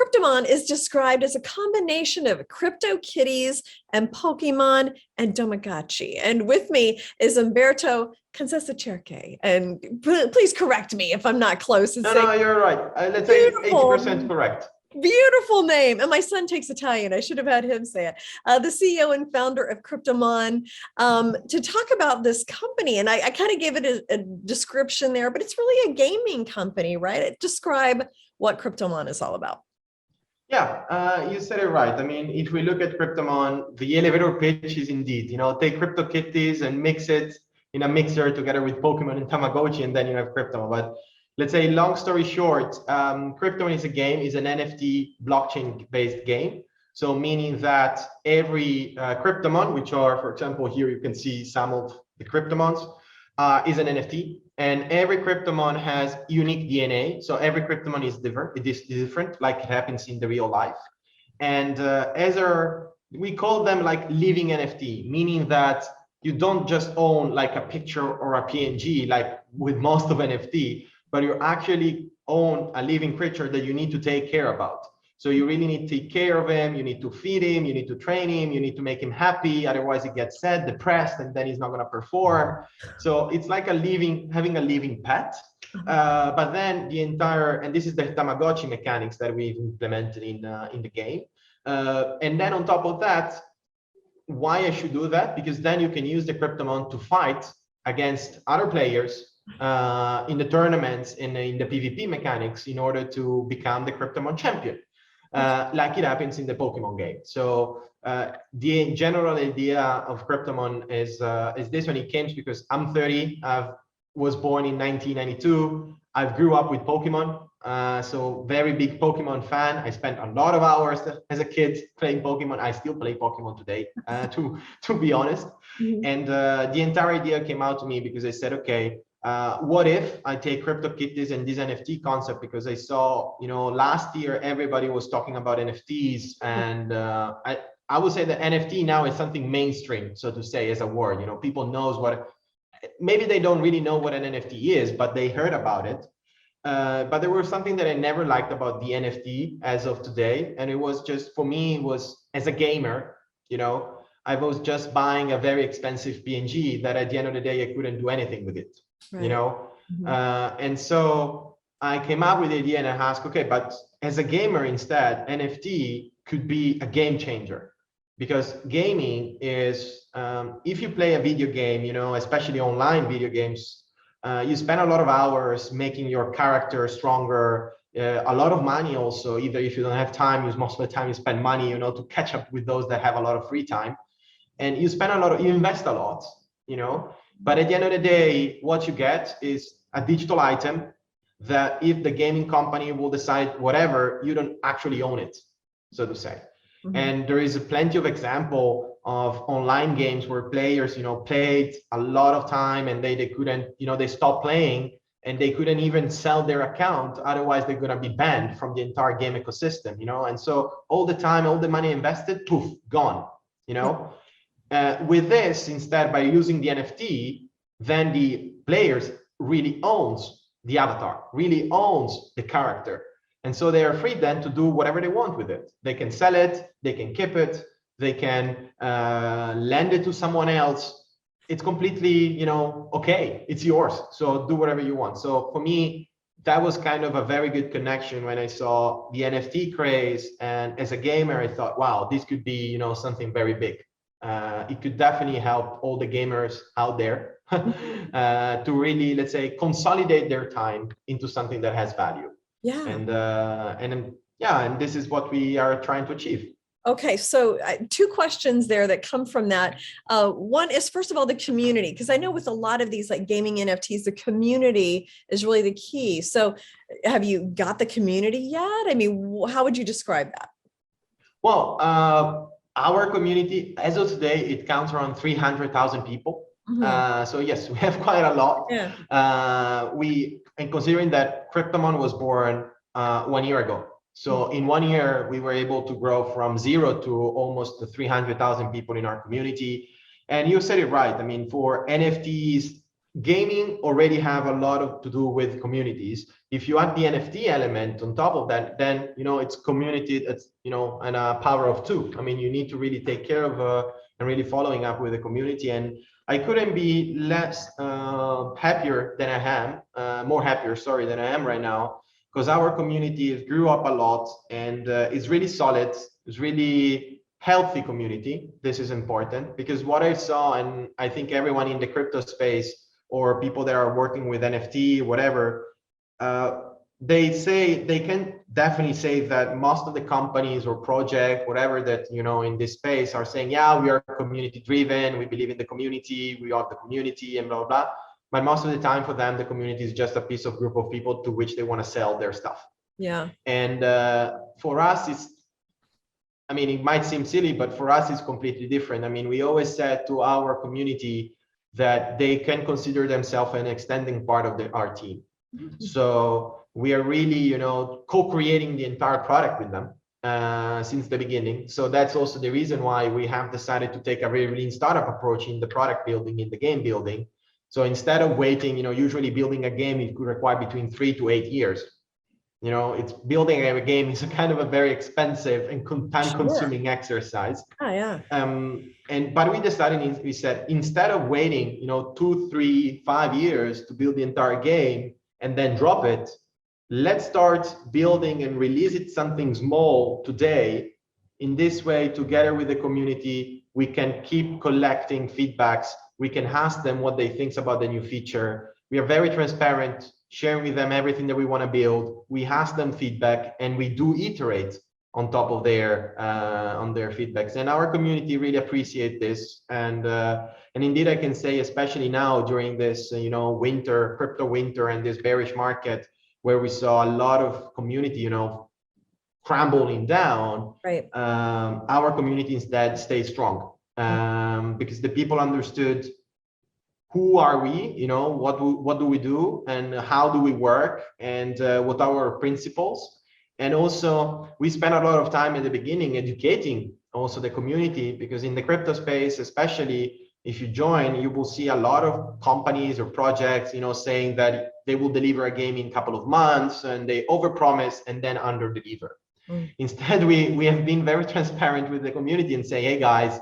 Kryptomon is described as a combination of CryptoKitties and Pokemon and Domagotchi. And with me is Umberto Cerque. And please correct me if I'm not close. No, you're right. Let's say 80% correct. Beautiful name. And my son takes Italian. I should have had him say it. The CEO and founder of Kryptomon, to talk about this company. And I kind of gave it a description there, but it's really a gaming company, right? Describe what Kryptomon is all about. Yeah, you said it right. I mean, if we look at Kryptomon, the elevator pitch is indeed, take CryptoKitties and mix it in a mixer together with Pokemon and Tamagotchi, and then you have Kryptomon. But let's say, long story short, Kryptomon is an NFT blockchain-based game. So meaning that every Kryptomon, which are, for example, here you can see some of the Kryptomons, is an NFT. And every Kryptomon has unique DNA. So every Kryptomon is different. It is different, like it happens in the real life. And we call them like living NFT, meaning that you don't just own like a picture or a PNG, like with most of NFT, but you actually own a living creature that you need to take care about. So you really need to take care of him. You need to feed him. You need to train him. You need to make him happy. Otherwise, he gets sad, depressed, and then he's not going to perform. So it's like having a living pet. But then and this is the Tamagotchi mechanics that we've implemented in the game. And then on top of that, why I should do that? Because then you can use the Kryptomon to fight against other players in the tournaments and in the PvP mechanics in order to become the Kryptomon champion. Like it happens in the Pokemon game. So the general idea of Kryptomon is this when it came, because I'm 30, I was born in 1992. I grew up with Pokemon, so very big Pokemon fan. I spent a lot of hours as a kid playing Pokemon. I still play Pokemon today, to be honest. Mm-hmm. And the entire idea came out to me because I said, okay, what if I take CryptoKitties and this NFT concept, because I saw, last year everybody was talking about NFTs, and I would say that NFT now is something mainstream, so to say, as a word. People knows what, maybe they don't really know what an NFT is, but they heard about it. But there was something that I never liked about the NFT as of today, and it was just, for me, it was, as a gamer, I was just buying a very expensive PNG that at the end of the day I couldn't do anything with it. Right. Mm-hmm. And so I came up with the idea and I asked, okay, but as a gamer instead, NFT could be a game changer, because gaming is, if you play a video game, especially online video games, you spend a lot of hours making your character stronger, a lot of money also. Either if you don't have time, most of the time you spend money, to catch up with those that have a lot of free time, and you invest a lot, But at the end of the day, what you get is a digital item that, if the gaming company will decide whatever, you don't actually own it, so to say. Mm-hmm. And there is plenty of example of online games where players, played a lot of time and they couldn't, they stopped playing and they couldn't even sell their account. Otherwise, they're going to be banned from the entire game ecosystem, And so all the time, all the money invested, poof, gone, With this, instead, by using the NFT, then the players really owns the avatar, really owns the character. And so they are free then to do whatever they want with it. They can sell it, they can keep it, they can lend it to someone else. It's completely, okay, it's yours. So do whatever you want. So for me, that was kind of a very good connection when I saw the NFT craze. And as a gamer, I thought, wow, this could be, something very big. It could definitely help all the gamers out there to really, let's say, consolidate their time into something that has value. Yeah. And this is what we are trying to achieve. Okay, so two questions there that come from that. One is, first of all, the community, because I know with a lot of these like gaming NFTs, the community is really the key. So have you got the community yet? I mean, how would you describe that? Well, our community, as of today, it counts around 300,000 people. Mm-hmm. So yes, we have quite a lot. Yeah. And considering that Kryptomon was born 1 year ago. So in 1 year, we were able to grow from 0 to almost 300,000 people in our community. And you said it right. I mean, for NFTs, gaming already have a lot of to do with communities. If you add the NFT element on top of that, then it's community. It's and a power of two. I mean, you need to really take care of and really following up with the community. And I couldn't be less happier than I am, more happier, sorry, than I am right now, because our community has grew up a lot and it's really solid. It's really healthy community. This is important because what I saw, and I think everyone in the crypto space or people that are working with NFT, whatever, they can definitely say that most of the companies or project, whatever that, in this space are saying, yeah, we are community driven, we believe in the community, we are the community and blah, blah. But most of the time for them, the community is just a piece of group of people to which they want to sell their stuff. Yeah. And for us, it might seem silly, but for us, it's completely different. I mean, we always said to our community that they can consider themselves an extending part of our team. Mm-hmm. So we are really, co-creating the entire product with them since the beginning. So that's also the reason why we have decided to take a very lean startup approach in the product building, in the game building. So instead of waiting, usually building a game, it could require between 3 to 8 years. It's building a game is a kind of a very expensive and time-consuming exercise. Oh, yeah. But we said instead of waiting 2, 3, 5 years to build the entire game and then drop it, let's start building and release it something small today. In this way, together with the community, we can keep collecting feedbacks. We can ask them what they think about the new feature. We are very transparent, sharing with them everything that we want to build. We ask them feedback and we do iterate on top of their on their feedbacks. And our community really appreciate this. And indeed, I can say, especially now during this winter, crypto winter, and this bearish market, where we saw a lot of community crumbling down. Right. Our community instead stayed strong because the people understood who are we, what do we do, and how do we work, and what are our principles. And also, we spent a lot of time at the beginning educating also the community, because in the crypto space, especially if you join, you will see a lot of companies or projects, saying that they will deliver a game in a couple of months, and they overpromise and then under-deliver. Instead, we have been very transparent with the community and say, hey guys,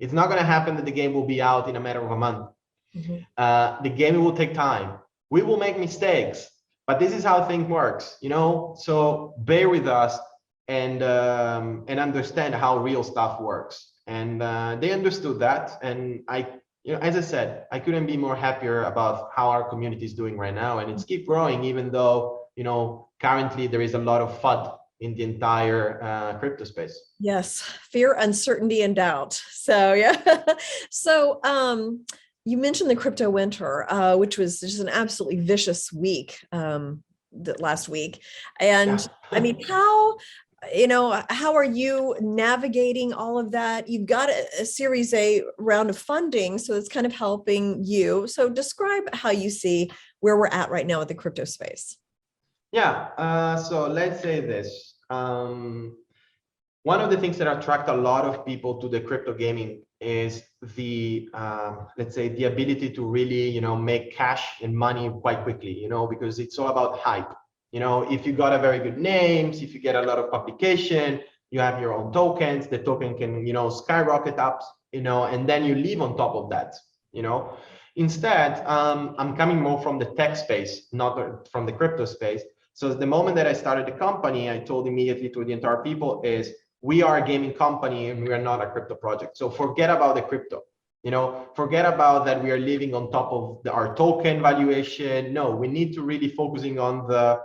it's not going to happen that the game will be out in a matter of a month. Mm-hmm. The game will take time. We will make mistakes, but this is how things works, so bear with us and understand how real stuff works. And they understood that. And as I said, I couldn't be more happier about how our community is doing right now. And it's keep growing, even though, currently there is a lot of FUD in the entire crypto space. Yes. Fear, uncertainty, and doubt. So, yeah. So, you mentioned the crypto winter, which was just an absolutely vicious week last week. And yeah. How are you navigating all of that? You've got a Series A round of funding, so it's kind of helping you. So describe how you see where we're at right now with the crypto space. Yeah, so let's say this. One of the things that attract a lot of people to the crypto gaming is the let's say the ability to really make cash and money quite quickly, because it's all about hype. If you got a very good names, if you get a lot of publication, you have your own tokens, the token can skyrocket up, and then you live on top of that. Instead, I'm coming more from the tech space, not from the crypto space. So the moment that I started the company, I told immediately to the entire people is, we are a gaming company and we are not a crypto project. So forget about the crypto, forget about that we are living on top of our token valuation. No, we need to really focusing on the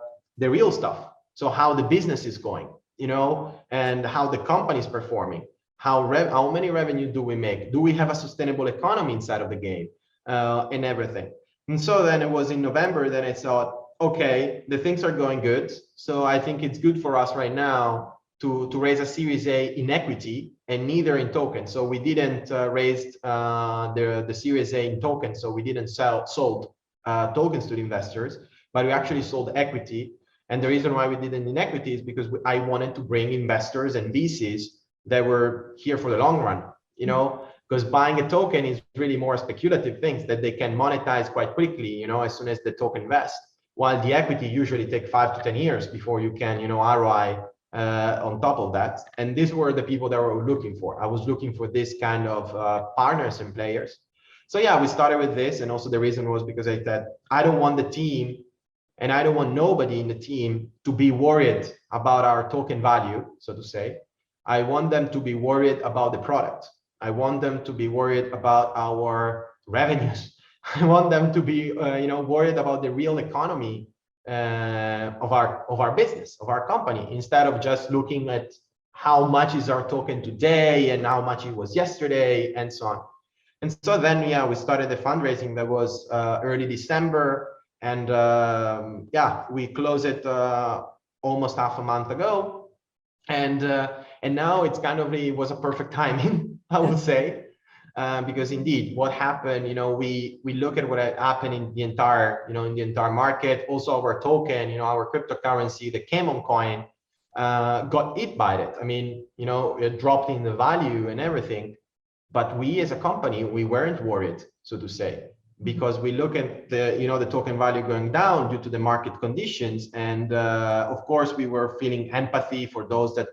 real stuff. So how the business is going, and how the company is performing, how many revenue do we make? Do we have a sustainable economy inside of the game, and everything. And so then it was in November that I thought, okay, the things are going good. So I think it's good for us right now to raise a Series A in equity and neither in tokens. So we didn't raise the Series A in tokens. So we didn't sold tokens to the investors, but we actually sold equity. And the reason why we didn't in equity is because I wanted to bring investors and VCs that were here for the long run, because buying a token is really more speculative things that they can monetize quite quickly, as soon as the token vests, while the equity usually take 5 to 10 years before you can, ROI on top of that. And these were the people that we were looking for. I was looking for this kind of partners and players. So yeah, we started with this. And also the reason was because I said, I don't want the team, and I don't want nobody in the team to be worried about our token value, so to say. I want them to be worried about the product. I want them to be worried about our revenues. I want them to be, worried about the real economy of our business, of our company, instead of just looking at how much is our token today and how much it was yesterday and so on. And so then, yeah, we started the fundraising. That was early December, and we closed it almost half a month ago, and now it's kind of, it was a perfect timing, I would say. Because indeed, what happened, we look at what happened in the entire, market. Also, our token, our cryptocurrency, the Kryptomon coin, got hit by it. I mean, it dropped in the value and everything. But we as a company, we weren't worried, so to say, because we look at the, the token value going down due to the market conditions. And of course, we were feeling empathy for those that,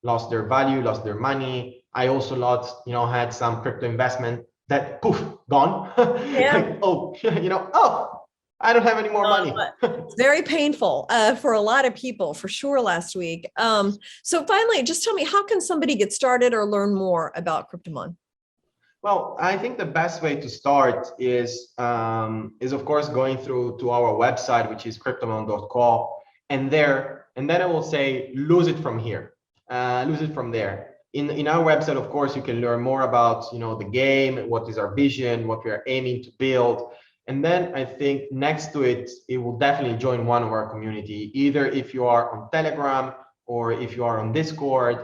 lost their value, lost their money. I also lost, had some crypto investment that poof, gone. Yeah. Like, I don't have any more money. It's very painful for a lot of people, for sure, last week. So finally, just tell me, how can somebody get started or learn more about Kryptomon? Well, I think the best way to start is of course going through to our website, which is kryptomon.co, and then I will say, lose it from here, lose it from there. In our website, of course, you can learn more about, the game, what is our vision, what we are aiming to build. And then I think next to it, it will definitely join one of our community, either if you are on Telegram or if you are on Discord.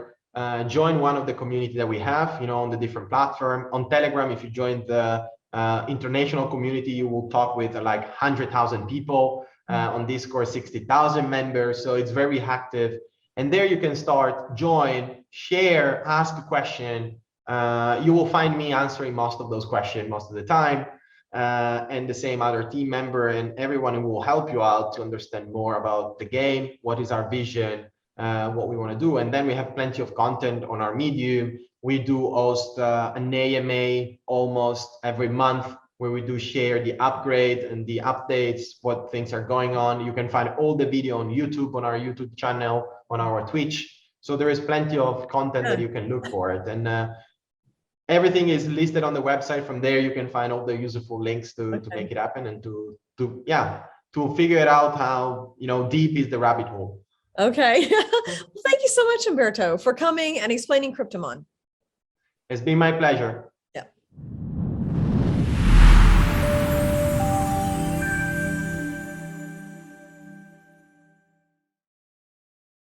Join one of the community that we have, on the different platform. On Telegram, if you join the international community, you will talk with like 100,000 people. On Discord, 60,000 members. So it's very active. And there you can start, join, share, ask a question. You will find me answering most of those questions most of the time. And the same other team member and everyone who will help you out to understand more about the game, what is our vision, what we want to do. And then we have plenty of content on our Medium. We do host an AMA almost every month, where we do share the upgrade and the updates, what things are going on. You can find all the video on YouTube, on our YouTube channel, on our Twitch. So there is plenty of content that you can look for it. And everything is listed on the website. From there, you can find all the useful links to make it happen and to figure it out how, deep is the rabbit hole. Okay. Well, thank you so much, Umberto, for coming and explaining Kryptomon. It's been my pleasure. Yeah.